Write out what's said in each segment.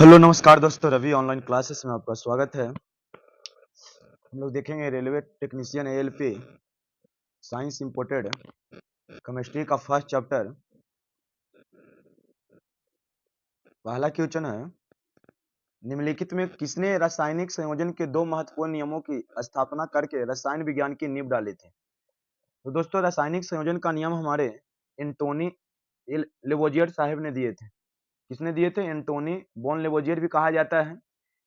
Hello नमस्कार दोस्तों, Ravi online classes में आपका स्वागत है। हम लोग देखेंगे railway technician ALP science imported chemistry का फर्स्ट चैप्टर। पहला क्वेश्चन है, निम्नलिखित में किसने रासायनिक संयोजन के दो महत्वपूर्ण नियमों की स्थापना करके रसायन विज्ञान की नींव डाली थी। तो दोस्तों, रासायनिक संयोजन का नियम हमारे एंटोनी लेवोजियर साहब ने दिए थे। किसने दिए थे? एंटोनी बोन लेवोजियर भी कहा जाता है।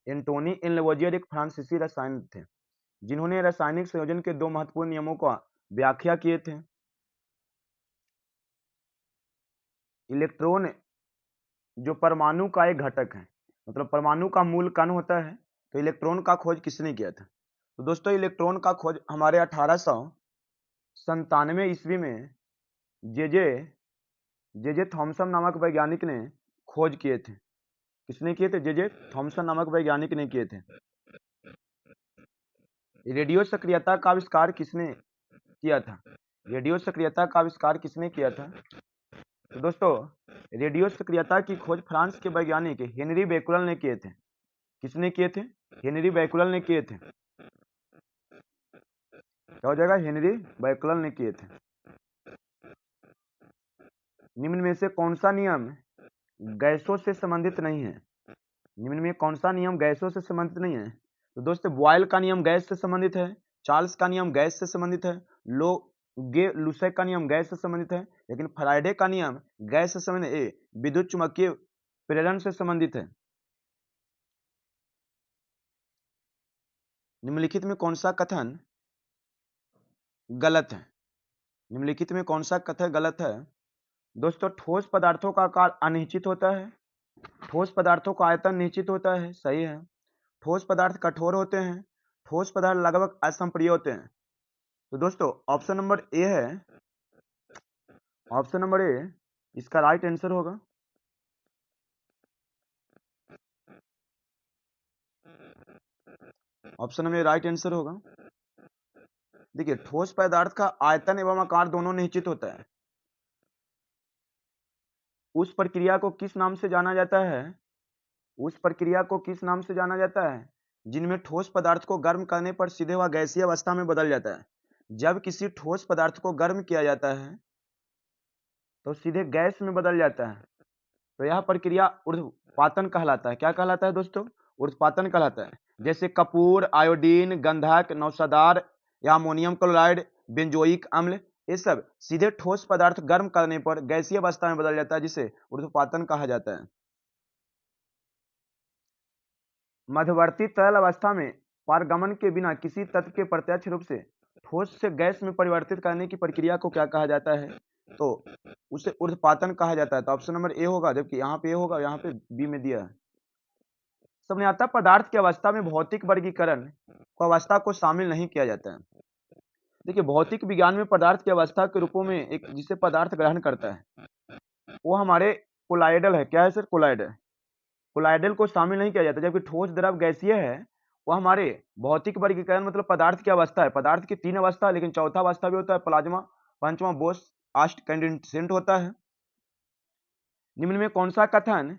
एंटोनी इन लेवोजियर एक फ्रांसीसी रसायन थे जिन्होंने रासायनिक संयोजन के दो महत्वपूर्ण नियमों का व्याख्या किए थे। इलेक्ट्रॉन जो परमाणु का एक घटक है, मतलब परमाणु का मूल कण होता है, तो इलेक्ट्रॉन का खोज किसने किया था? तो दोस्तों, इलेक्ट्रॉन का खोज हमारे 1897 ईस्वी में जे जे जे जे थॉमसन नामक वैज्ञानिक ने खोज किए थे। किसने किए थे? जे जे थॉमसन नामक वैज्ञानिक ने किए थे। रेडियो सक्रियता का आविष्कार किसने किया था? रेडियो सक्रियता का आविष्कार किसने किया था? तो दोस्तों, रेडियो सक्रियता की खोज फ्रांस के वैज्ञानिक हेनरी बैकुलर ने किए थे। किसने किए थे? हेनरी बैकुलर ने किए थे। क्या हो जाएगा? हेनरी बैकुलर ने किए थे। निम्न में से कौन सा नियम गैसों से संबंधित नहीं है? निम्न में कौन सा नियम गैसों से संबंधित नहीं है? तो दोस्तों, बॉयल का नियम गैस से संबंधित है, चार्ल्स का नियम गैस से संबंधित है, लूसे का नियम गैस से संबंधित है, लेकिन फैराडे का नियम गैस से संबंधित ए विद्युत चुम्बकीय प्रेरण से संबंधित है। निम्नलिखित में कौन सा कथन गलत है? निम्नलिखित में कौन सा कथन गलत है? दोस्तों, ठोस पदार्थों का आकार अनिश्चित होता है, ठोस पदार्थों का आयतन निश्चित होता है, सही है। ठोस पदार्थ कठोर होते हैं, ठोस पदार्थ लगभग असंप्रिय होते हैं। तो दोस्तों, ऑप्शन नंबर ए है, ऑप्शन नंबर ए इसका राइट आंसर होगा। Option number A right answer होगा। देखिए, ठोस पदार्थ का आयतन एवं आकार दोनों निश्चित होता है। उस प्रक्रिया को किस नाम से जाना जाता है? उस प्रक्रिया को किस नाम से जाना जाता है जिनमें ठोस पदार्थ को गर्म करने पर सीधे वह गैसीय अवस्था में बदल जाता है? जब किसी ठोस पदार्थ को गर्म किया जाता है तो सीधे गैस में बदल जाता है, तो यह प्रक्रिया ऊर्ध्वपातन कहलाता है। क्या कहलाता है दोस्तों? ऊर्ध्वपातन कहलाता है। जैसे कपूर, आयोडीन, गंधक, नौशादार या अमोनियम क्लोराइड, बेंजोइक अम्ल, ये सब सीधे ठोस पदार्थ गर्म करने पर गैसीय अवस्था में बदल जाता है, जिसे ऊर्ध्वपातन कहा जाता है। मध्यवर्ती तरल अवस्था में पारगमन के बिना किसी तत्व के प्रत्यक्ष रूप से ठोस से गैस में परिवर्तित करने की प्रक्रिया को क्या कहा जाता है? तो उसे ऊर्ध्वपातन कहा जाता है। तो ऑप्शन नंबर ए होगा, जबकि यहाँ पे ए होगा, यहाँ पे बी में दिया है। सामान्यतः पदार्थ की अवस्था में भौतिक वर्गीकरण को अवस्था को शामिल नहीं किया जाता है। देखिए, भौतिक विज्ञान में पदार्थ की अवस्था के रूपों में एक जिसे पदार्थ ग्रहण करता है वो हमारे कोलाइडल है। क्या है सर? कोलाइडल। कोलाइडल को शामिल नहीं किया जाता, जबकि ठोस, द्रव, गैसीय है वो हमारे भौतिक वर्गीकरण मतलब पदार्थ की अवस्था है। पदार्थ की तीन अवस्था है, लेकिन चौथा अवस्था भी होता है प्लाज्मा, पंचमा बोस आस्ट कंडेंसेंट होता है। निम्न में कौन सा कथन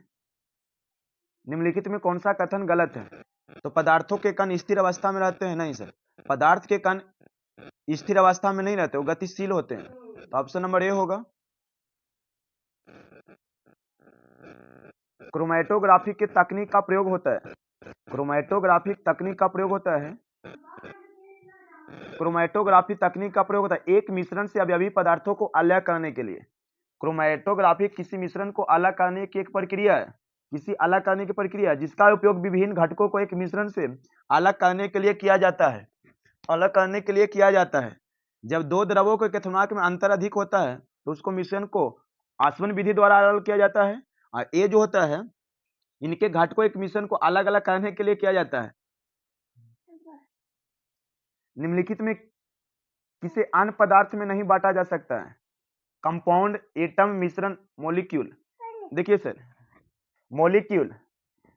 निम्नलिखित में कौन सा कथन गलत है? तो पदार्थों के कण स्थिर अवस्था में रहते हैं? नहीं सर, पदार्थ के कण स्थिर अवस्था में नहीं रहते, वो गतिशील होते हैं। तो ऑप्शन नंबर ए होगा। क्रोमैटोग्राफी की तकनीक का प्रयोग होता है। क्रोमैटोग्राफी तकनीक का प्रयोग होता है। क्रोमैटोग्राफी तकनीक का प्रयोग होता है एक मिश्रण से अवयवी पदार्थों को अलग करने के लिए। क्रोमैटोग्राफी किसी मिश्रण को अलग करने की एक प्रक्रिया है, किसी अलग करने की प्रक्रिया है जिसका उपयोग विभिन्न घटकों को एक मिश्रण से अलग करने के लिए किया जाता है। अलग करने के लिए किया जाता है। जब दो द्रवों के क्वथनांक में अंतर अधिक होता है तो उसको मिश्रण को आसवन विधि द्वारा अलग किया जाता है। और ये जो होता है, इनके घटकों एक मिश्रण को अलग अलग करने के लिए किया जाता है। निम्नलिखित में किसे अन्य पदार्थ में नहीं बांटा जा सकता है? कंपाउंड, एटम, मिश्रण, मॉलिक्यूल। देखिए सर, मॉलिक्यूल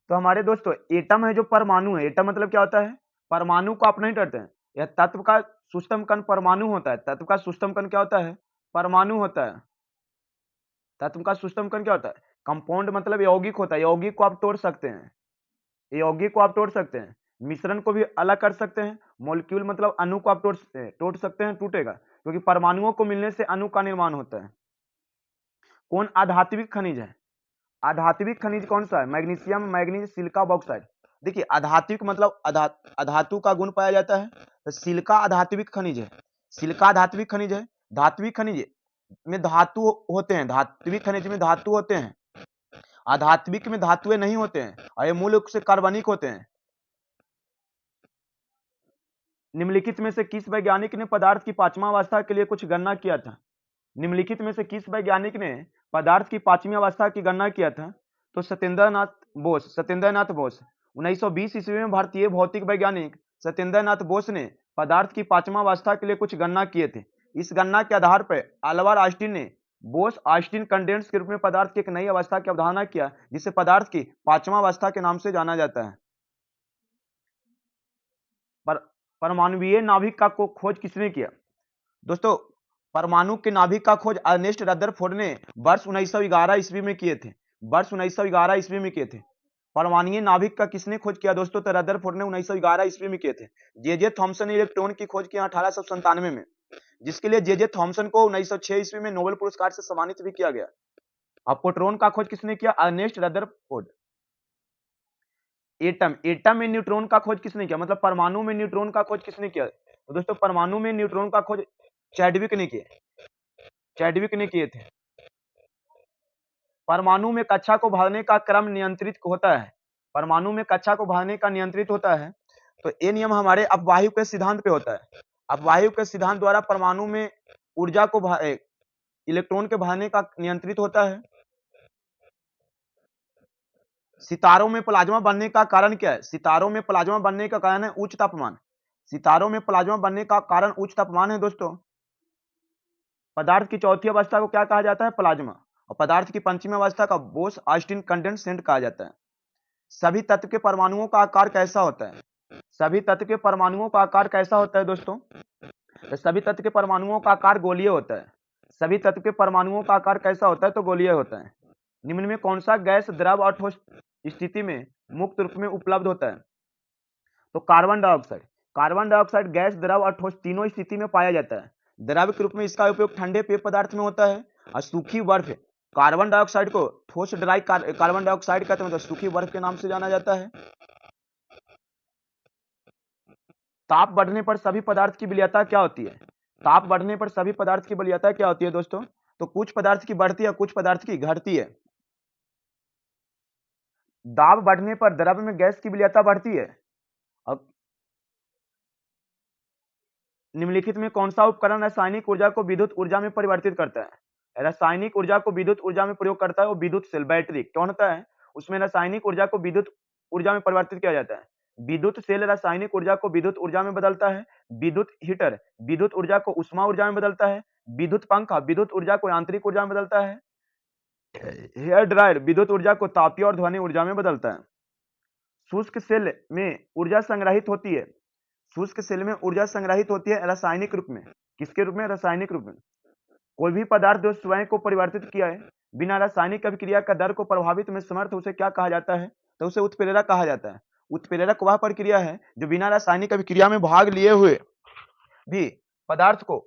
तो हमारे दोस्तों एटम है जो परमाणु है। एटम मतलब क्या होता है? परमाणु को आप नहीं डरते हैं। यह तत्व का सूक्ष्म कण परमाणु होता है। तत्व का सूक्ष्म कण क्या होता है? परमाणु होता है। तत्व का सूक्ष्म कण क्या होता है? कंपाउंड मतलब यौगिक होता है, यौगिक को आप तोड़ सकते हैं, यौगिक को आप तोड़ सकते हैं, मिश्रण को भी अलग कर सकते हैं, मॉलिक्यूल मतलब अणु को आप तोड़ सकते हैं, टूटेगा, क्योंकि परमाणुओं को मिलने से अणु का निर्माण होता है। कौन अधात्विक खनिज है? अधात्विक खनिज कौन सा है? Magnesium, manganese, silica, bauxite. देखिए अधात्विक मतलब अधातु का गुण पाया जाता है, तो सिलिका अधात्विक खनिज है, सिलिका अधात्विक खनिज है। धात्विक खनिज में धातु होते हैं, धात्विक खनिज में धातु होते हैं, अधात्विक में धातुएं नहीं होते हैं, और ये मूल रूप से कार्बनिक होते हैं। निम्नलिखित में से किस वैज्ञानिक ने पदार्थ की पांचवा अवस्था के लिए कुछ गणना किया था? निम्नलिखित में से किस वैज्ञानिक ने पदार्थ की पांचवी अवस्था की गणना किया था? तो सत्येंद्रनाथ बोस, सत्येंद्रनाथ बोस। 1920 ईस्वी में भारतीय भौतिक वैज्ञानिक सत्येंद्रनाथ बोस ने पदार्थ की पांचवा अवस्था के लिए कुछ गणना किए थे। इस गणना के आधार पर अल्बर्ट आइंस्टीन ने बोस आइंस्टीन कंडेंस के रूप में पदार्थ की एक नई अवस्था की अवधारणा किया, जिसे पदार्थ की पांचवा अवस्था के नाम से जाना जाता है। परमाणुवीय नाभिक का खोज किसने किया? दोस्तों परमाणु के नाभिक का खोज अर्नेस्ट रदरफोर्ड ने वर्ष 1911 ईस्वी में किए थे, वर्ष 1911 ईस्वी में किए थे। परमाणुीय नाभिक का किसने खोज किया दोस्तों? तो रदरफोर्ड ने 1911 ईस्वी में किए थे। जे थॉमसन ने इलेक्ट्रॉन की खोज की 1897 में, जिसके लिए जे थॉमसन को 1906 ईस्वी में नोबेल पुरस्कार से सम्मानित भी किया गया। अब प्रोटॉन का खोज किसने किया? Ernest Rutherford. एटम में न्यूट्रॉन का खोज किसने किया? मतलब परमाणु में न्यूट्रॉन का खोज किसने किया? तो दोस्तों परमाणु में न्यूट्रॉन का खोज चैडविक ने किए, चैडविक ने किए थे। परमाणु में कक्षा को भरने का क्रम नियंत्रित होता है, परमाणु में कक्षा को भरने का नियंत्रित होता है। तो ये नियम हमारे अपवायु के सिद्धांत पे होता है। अपवायु के सिद्धांत द्वारा परमाणु में ऊर्जा को इलेक्ट्रॉन के भरने का नियंत्रित होता है। सितारों में प्लाज्मा बनने का कारण क्या है? सितारों में प्लाज्मा बनने का कारण है उच्च तापमान। सितारों में प्लाज्मा बनने का कारण उच्च तापमान है दोस्तों। पदार्थ की चौथी अवस्था को क्या कहा जाता है? प्लाज्मा। और पदार्थ की पंचमी अवस्था का बोस आइंस्टीन कंडेंसेट कहा जाता है। सभी तत्व के परमाणुओं का आकार कैसा होता है? सभी तत्व के परमाणुओं का आकार कैसा होता है दोस्तों? तो सभी तत्व के परमाणुओं का आकार गोलीय होता है। सभी तत्व के परमाणुओं का आकार कैसा होता है? तो गोलीय होता है। निम्न में कौन सा गैस द्रव और ठोस स्थिति में मुक्त रूप में उपलब्ध होता है? तो carbon dioxide. Carbon dioxide gas, द्रव और ठोस तीनों स्थिति में पाया जाता है। द्रव के रूप में इसका उपयोग ठंडे पेय पदार्थ में होता है, और सूखी बर्फ कार्बन डाइऑक्साइड को ठोस ड्राई कार्बन डाइऑक्साइड कहते हैं, मतलब सूखी बर्फ के नाम से जाना जाता है। ताप बढ़ने पर सभी पदार्थ की विलयता क्या होती है? ताप बढ़ने पर सभी पदार्थ की विलयता क्या होती है दोस्तों? तो कुछ पदार्थ की बढ़ती है, कुछ पदार्थ की घटती है। दाब बढ़ने पर द्रव में गैस की विलयता बढ़ती है। अब निम्नलिखित में कौन सा उपकरण रासायनिक ऊर्जा को विद्युत ऊर्जा में परिवर्तित करता है? रासायनिक ऊर्जा को विद्युत ऊर्जा में प्रयोग करता है वो विद्युत सेल, बैटरी कौन होता है? उसमें रासायनिक ऊर्जा को विद्युत ऊर्जा में परिवर्तित किया जाता है। विद्युत सेल रासायनिक ऊर्जा को विद्युत ऊर्जा में बदलता है। विद्युत हीटर विद्युत ऊर्जा को उष्मा ऊर्जा में बदलता है। विद्युत पंखा विद्युत ऊर्जा को यांत्रिक ऊर्जा में बदलता है। हेयर ड्रायर विद्युत ऊर्जा को तापीय और ध्वनि ऊर्जा में बदलता है। शुष्क सेल में ऊर्जा संग्रहित होती है, शुष्क सेल में ऊर्जा संग्रहित होती है रासायनिक रूप में। किसके रूप में? रासायनिक रूप में। कोई भी पदार्थ जो स्वयं को परिवर्तित किया है बिना रासायनिक अभिक्रिया का दर को प्रभावित में समर्थ, उसे क्या कहा जाता है? तो उसे उत्प्रेरक कहा जाता है। उत्प्रेरक वह प्रक्रिया है जो बिना रासायनिक अभिक्रिया में भाग लिए हुए भी पदार्थ को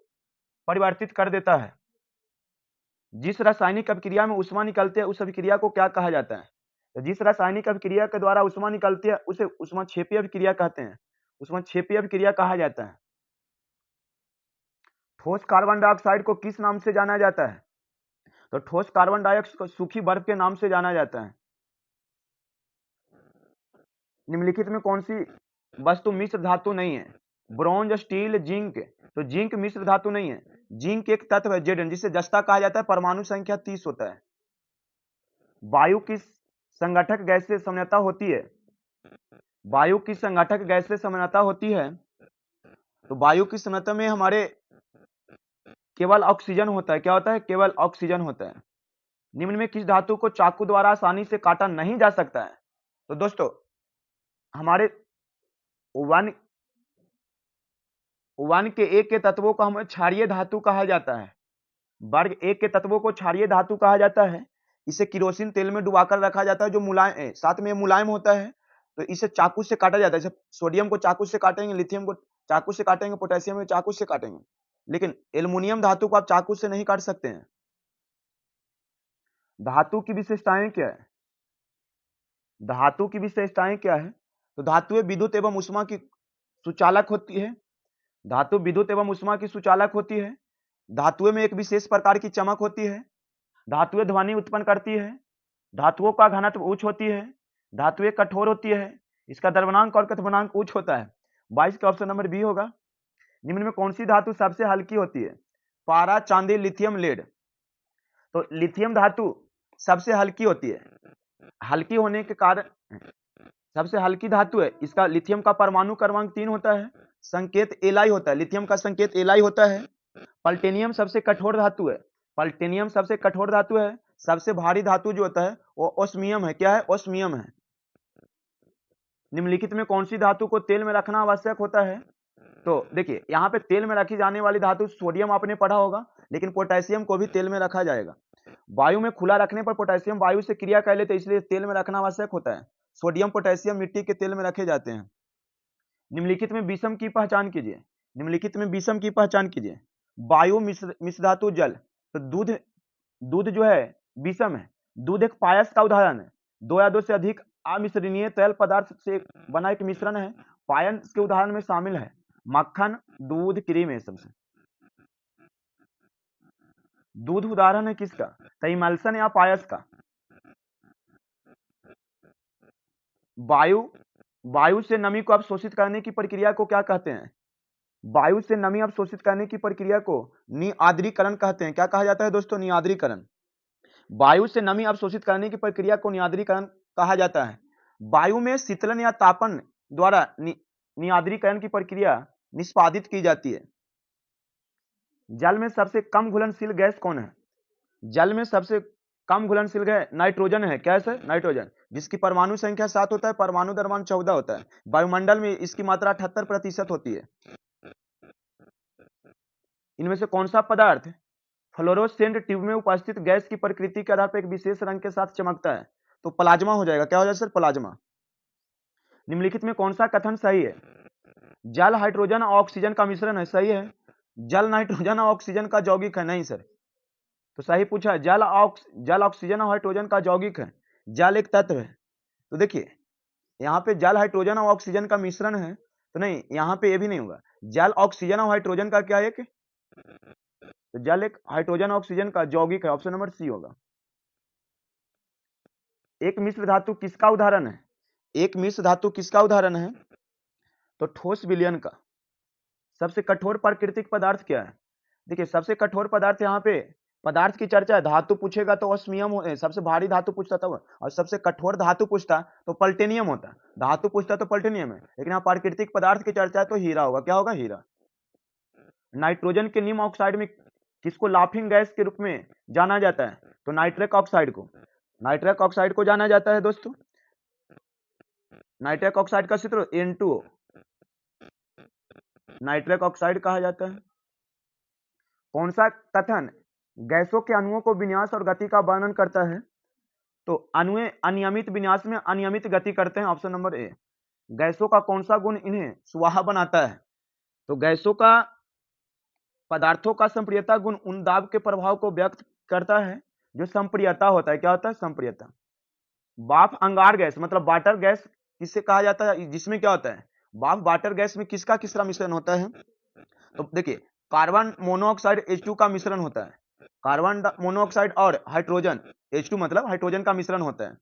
परिवर्तित कर देता है। जिस रासायनिक अभिक्रिया में ऊष्मा निकलती है उस अभिक्रिया को क्या कहा जाता है? तो जिस रासायनिक अभिक्रिया के द्वारा ऊष्मा निकलती है उसे ऊष्माक्षेपीय अभिक्रिया कहते हैं, ऊष्माक्षेपीय अभिक्रिया कहा जाता है। ठोस कार्बन डाइऑक्साइड को किस नाम से जाना जाता है? तो ठोस कार्बन डाइऑक्साइड को सूखी बर्फ के नाम से जाना जाता है। निम्नलिखित में कौन सी वस्तु मिश्र धातु नहीं है? Bronze, steel, zinc. तो जिंक मिश्र धातु नहीं है। जिंक एक तत्व है Zn, जिसे जस्ता कहा जाता है, परमाणु संख्या 30 होता है। वायु किस संगठक गैस से सामान्यतः होती है? वायु की संगठक गैस से सामान्यतः होती है। तो वायु की सामान्यता में हमारे केवल ऑक्सीजन होता है। क्या होता है? केवल ऑक्सीजन होता है। निम्न में किस धातु को चाकू द्वारा आसानी से काटा नहीं जा सकता है? तो दोस्तों हमारे वन के एक के तत्वों को हमें क्षारीय धातु कहा जाता है। वर्ग एक के तत्वों को क्षारीय धातु कहा जाता है। इसे किरोसिन तेल में डुबाकर रखा जाता है जो मुलायम, साथ में मुलायम होता है, तो इसे चाकू से काटा जाता है। जैसे सोडियम को चाकू से काटेंगे, लिथियम को चाकू से काटेंगे, पोटेशियम को चाकू से काटेंगे, लेकिन एल्युमिनियम धातु को आप चाकू से नहीं काट सकते हैं। धातु की विशेषताएं क्या है? धातु की विशेषताएं क्या है? तो धातुएं विद्युत एवं ऊष्मा की सुचालक होती है। धातु विद्युत एवं ऊष्मा की सुचालक होती है। धातुएं में एक विशेष प्रकार की चमक होती है। धातुएं ध्वनि उत्पन्न करती है। धातुओं का घनत्व उच्च होती है। धातुएं कठोर होती है। इसका द्रव्यमांक और क्वथनांक उच्च होता है। 22 का ऑप्शन नंबर बी होगा। निम्न में कौन सी धातु सबसे हल्की होती है? पारा, चांदी, लिथियम, लेड। तो लिथियम धातु सबसे हल्की होती है। हल्की होने के कारण सबसे हल्की धातु है। इसका लिथियम का परमाणु क्रमांक 3 होता है। संकेत एलाई होता है। लिथियम का संकेत एलाई होता है। पल्टेनियम सबसे कठोर धातु है। पल्टेनियम सबसे कठोर धातु है। सबसे भारी धातु जो होता है वो ओस्मियम है। क्या है? ओस्मियम है। निम्नलिखित में कौन सी धातु को तेल में रखना आवश्यक होता है? तो देखिए, यहाँ पे तेल में रखी जाने वाली धातु सोडियम आपने पढ़ा होगा, लेकिन पोटेशियम को भी तेल में रखा जाएगा। वायु में खुला रखने पर पोटेशियम वायु से क्रिया कर लेते, इसलिए तेल में रखना आवश्यक होता है। सोडियम, पोटेशियम मिट्टी के तेल में रखे जाते हैं। निम्नलिखित में विषम की पहचान कीजिए। निम्नलिखित में विषम की पहचान कीजिए। वायु, मिश्र धातु, जल। तो दूध, दूध जो है विषम है। दूध एक पायस का उदाहरण है। 2 या 2 से अधिक अमिश्रणीय तरल पदार्थ से बना एक मिश्रण है। पायस के उदाहरण में शामिल है मक्खन, दूध, क्रीम, ये सबसे। दूध उदाहरण है किसका? तो इमल्सन या पायस का। वायु से नमी को अवशोषित करने की प्रक्रिया को क्या कहते हैं? वायु से नमी अवशोषित करने की प्रक्रिया को निआद्रीकरण कहते हैं। क्या कहा जाता है दोस्तों? निआद्रीकरण। वायु से नमी अवशोषित करने की प्रक्रिया को निआद्रीकरण कहा जाता है। वायु में शीतलन या तापन द्वारा निआद्रीकरण की प्रक्रिया निष्पादित की जाती है। जल में सबसे कम घुलनशील गैस कौन है? जल में सबसे कम घुलनशील गैस नाइट्रोजन है। क्या है सर? नाइट्रोजन, जिसकी परमाणु संख्या 7 होता है, परमाणु द्रव्यमान 14 होता है। वायुमंडल में इसकी मात्रा 78% होती है। इनमें से कौन सा पदार्थ फ्लोरोसेंट ट्यूब में उपस्थित गैस की प्रकृति के आधार पर एक विशेष रंग के साथ चमकता है? तो प्लाज्मा हो जाएगा। क्या हो जाएगा सर? प्लाज्मा। निम्नलिखित में कौन सा कथन सही है? जल हाइड्रोजन और ऑक्सीजन का मिश्रण है। सही है। जल नाइट्रोजन और ऑक्सीजन का यौगिक है। नहीं सर। तो सही पूछा है। जल ऑक्सीजन और हाइड्रोजन का यौगिक है। जल एक तत्व है। तो देखिए, यहाँ पे जल हाइड्रोजन और ऑक्सीजन का मिश्रण है, तो नहीं, यहाँ पे ये भी नहीं होगा। जल ऑक्सीजन और हाइड्रोजन का क्या है? तो जल एक हाइड्रोजन ऑक्सीजन का यौगिक है। ऑप्शन नंबर सी होगा। एक मिश्र धातु किसका उदाहरण है? एक मिश्र धातु किसका उदाहरण है? तो ठोस विलयन का। सबसे कठोर प्राकृतिक पदार्थ क्या है? देखिए, सबसे कठोर पदार्थ, यहाँ पे पदार्थ की चर्चा है। धातु पूछेगा तो ऑस्मियम सबसे भारी धातु पूछता था, और सबसे कठोर धातु पूछता तो पल्टेनियम होता। धातु पूछता तो पल्टेनियम है, लेकिन यहाँ प्राकृतिक पदार्थ की चर्चा है तो हीरा होगा। क्या होगा? हीरा। नाइट्रोजन के निम्न ऑक्साइड में किसको लाफिंग गैस के रूप में जाना जाता है? तो नाइट्रिक ऑक्साइड को। नाइट्रिक ऑक्साइड को जाना जाता है दोस्तों। नाइट्रिक ऑक्साइड का सूत्र N2O। नाइट्रिक ऑक्साइड कहा जाता है। कौन सा कथन गैसों के अणुओं को विन्यास और गति का वर्णन करता है? तो अणु अनियमित विन्यास में अनियमित गति करते हैं। Option number A. गैसों का कौन सा गुण इन्हें सुवाह बनाता है? तो गैसों का, पदार्थों का संप्रियता गुण उन दाब के प्रभाव को व्यक्त करता है जो संप्रियता होता है। क्या होता है? संप्रियता। वाष्प अंगार गैस मतलब वाटर गैस किससे कहा जाता है? जिसमें क्या होता है? वाष्प वाटर गैस में किसका किसका मिश्रण होता है? तो देखिए, कार्बन मोनोऑक्साइड H2 का मिश्रण होता है। कार्बन मोनोऑक्साइड और हाइड्रोजन H2 मतलब हाइड्रोजन का मिश्रण होता है।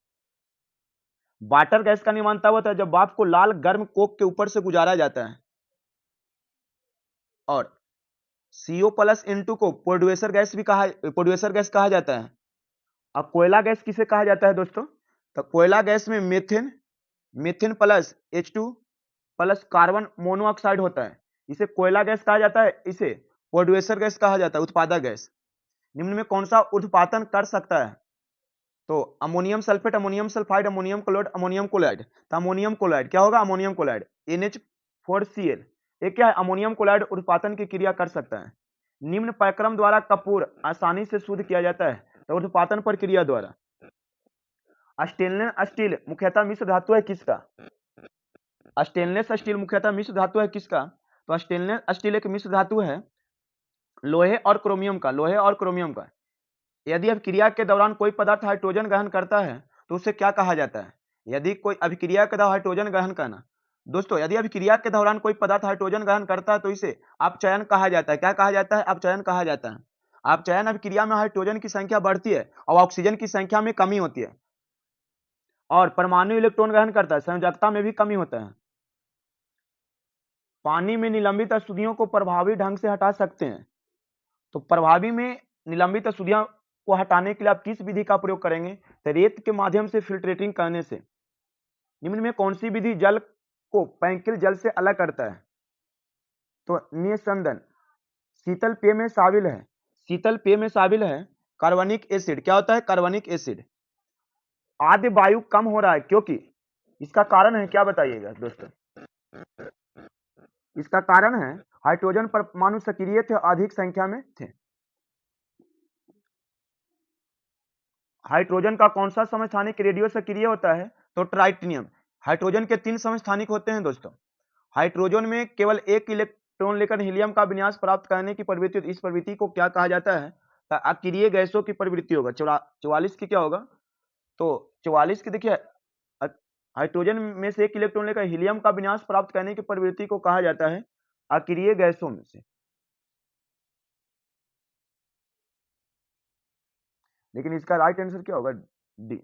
वाटर गैस का निर्माण तब होता है जब वाष्प को लाल गर्म कोक के ऊपर से गुजारा जाता है। और CO+N2 को प्रोड्यूसर गैस कहा जाता है। अब कोयला गैस किसे कहा जाता है दोस्तों? तो कोयला गैस में methane plus H2 plus carbon monoxide होता है। इसे कोयला गैस कहा जाता है। इसे प्रोड्यूसर गैस कहा जाता है, उत्पादक गैस। निम्न में कौन सा ऊर्ध्वपातन कर सकता है? तो ammonium sulphate, ammonium sulphide, ammonium chloride, ammonium chloride. तो अमोनियम क्लोराइड क्या होगा? Ammonium chloride NH4Cl। ये क्या है? अमोनियम क्लोराइड ऊर्ध्वपातन की क्रिया कर सकता है। निम्न प्रक्रम द्वारा कपूर आसानी से शुद्ध किया जाता है। तो ऊर्ध्वपातन प्रक्रिया द्वारा। स्टेनलेस स्टील मुख्यतः मिश्र धातु है किसका? स्टेनलेस स्टील मुख्यतः मिश्र धातु है किसका? तो स्टेनलेस स्टील एक मिश्र धातु है लोहे और क्रोमियम का, लोहे और क्रोमियम का। यदि अभिक्रिया के दौरान कोई पदार्थ हाइड्रोजन ग्रहण करता है तो उसे क्या कहा जाता है? यदि कोई अभिक्रिया के दौरान हाइड्रोजन ग्रहण करना, दोस्तों यदि अभिक्रिया के दौरान कोई पदार्थ हाइड्रोजन ग्रहण करता है तो इसे अपचयन कहा जाता है। क्या कहा जाता है? अपचयन कहा जाता है। अपचयन अभिक्रिया में हाइड्रोजन की संख्या बढ़ती है और ऑक्सीजन की संख्या में कमी होती है और परमाणु इलेक्ट्रॉन ग्रहण करता है, संयोजकता में भी कमी होता है। पानी में निलंबित अशुद्धियों को प्रभावी ढंग से हटा सकते हैं। तो प्रभावी में निलंबित अशुद्धियों को हटाने के लिए आप किस विधि का प्रयोग करेंगे? तो रेत के माध्यम से फिल्ट्रेटिंग करने से। निम्न में कौन सी विधि जल को पैंकिल जल से अलग करता है? तो निस्संदन। शीतल पेय में शामिल है, शीतल पेय में शामिल है कार्बनिक एसिड। क्या होता है? कार्बनिक एसिड। आद्य वायु कम हो रहा है क्योंकि, इसका कारण है क्या बताइएगा दोस्तों? इसका कारण है हाइड्रोजन परमाणु सक्रिय थे, अधिक संख्या में थे। हाइड्रोजन का कौन सा समस्थानिक रेडियो सक्रिय होता है? तो ट्राइटिनियम। हाइड्रोजन के 3 समस्थानिक होते हैं दोस्तों। हाइड्रोजन में केवल एक इलेक्ट्रॉन लेकर हीलियम का विन्यास प्राप्त करने की प्रवृत्ति, इस प्रवृत्ति को क्या कहा जाता है? अक्रिय गैसों की प्रवृत्ति होगा। 44 की क्या होगा? तो 44 की देखिए, हाइड्रोजन में से एक इलेक्ट्रॉन लेकर हीलियम का विन्यास प्राप्त करने की प्रवृत्ति को कहा जाता है अक्रिय गैसों में से। लेकिन इसका राइट आंसर क्या होगा? डी।